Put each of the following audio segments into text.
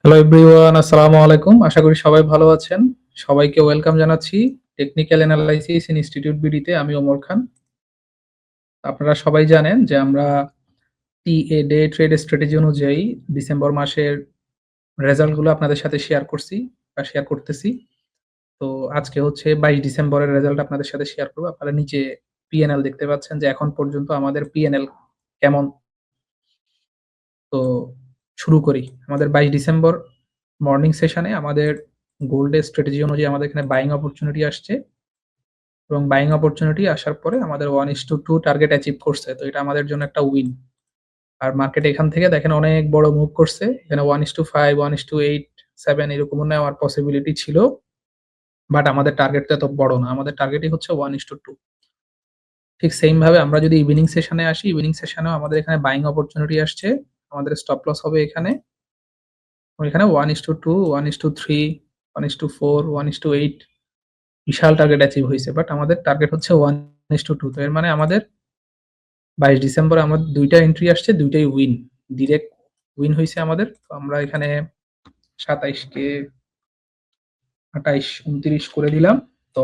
Hello everyone, আসসালামু আলাইকুম। আশা করি সবাই ভালো আছেন। সবাইকে ওয়েলকাম জানাচ্ছি টেকনিক্যাল অ্যানালাইসিস ইনস্টিটিউট বিডিতে। আমি ওমর খান। আপনারা সবাই জানেন যে আমরা ডে ট্রেড স্ট্র্যাটেজি অনুযায়ী ডিসেম্বর মাসের রেজাল্ট গুলো আপনাদের সাথে শেয়ার করছি বা শেয়ার করতেছি। তো আজকে হচ্ছে ২২ ডিসেম্বরের রেজাল্ট আপনাদের সাথে শেয়ার করব। আপনারা নিচে পিএনএল দেখতে পাচ্ছেন যে এখন পর্যন্ত আমাদের পিএনএল কেমন। তো শুরু করি। আমাদের ২২ ডিসেম্বর মর্নিং সেশনে আমাদের গোল্ডের স্ট্র্যাটেজি অনুযায়ী আমাদের এখানে বাইং অপরচুনিটি আসছে এবং বাইং অপরচুনিটি আসার পরে আমাদের 1:2 টার্গেট অ্যাচিভ করছে। তো এটা আমাদের জন্য একটা উইন। আর মার্কেট এখান থেকে দেখেন অনেক বড় মুভ করছে। এখানে 1:5, 1:8, 7 এরকমও নেওয়ার পসিবিলিটি ছিল। বাট আমাদের টার্গেটটা এত বড় না। আমাদের টার্গেটই হচ্ছে 1:2। ঠিক সেইম ভাবে আমরা যদি ইভিনিং সেশনে আসি, ইভিনিং সেশনেও আমাদের এখানে বাইং অপরচুনিটি আসছে। আমাদের স্টপ লস হবে এখানে। এখানে 1:2, 1:3, 1:4, 1:8 বিশাল টার্গেট অ্যাচিভ হইছে। বাট আমাদের টার্গেট হচ্ছে 1:2। তো এর মানে আমাদের ২২ ডিসেম্বরে আমার ২ টা এন্ট্রি আসছে, ২ টাই উইন। ডিরেক্ট উইন হইছে আমাদের। তো আমরা এখানে ২৭ কে ২৮, ২৯ করে দিলাম। তো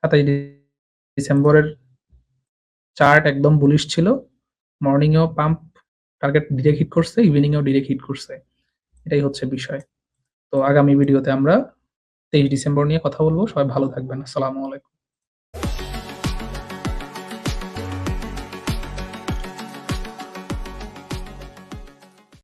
২৭ ডিসেম্বরের চার্ট একদম বুলিশ ছিল। মর্নিং এও পাম্প টার্গেট ডিরেক্ট হিট করছে, ইভিনিং এও ডিরেক্ট হিট করছে। এটাই হচ্ছে বিষয়। তো আগামী ভিডিওতে আমরা ২৩ ডিসেম্বর নিয়ে কথা বলব। সবাই ভালো থাকবেন। আসসালামু আলাইকুম।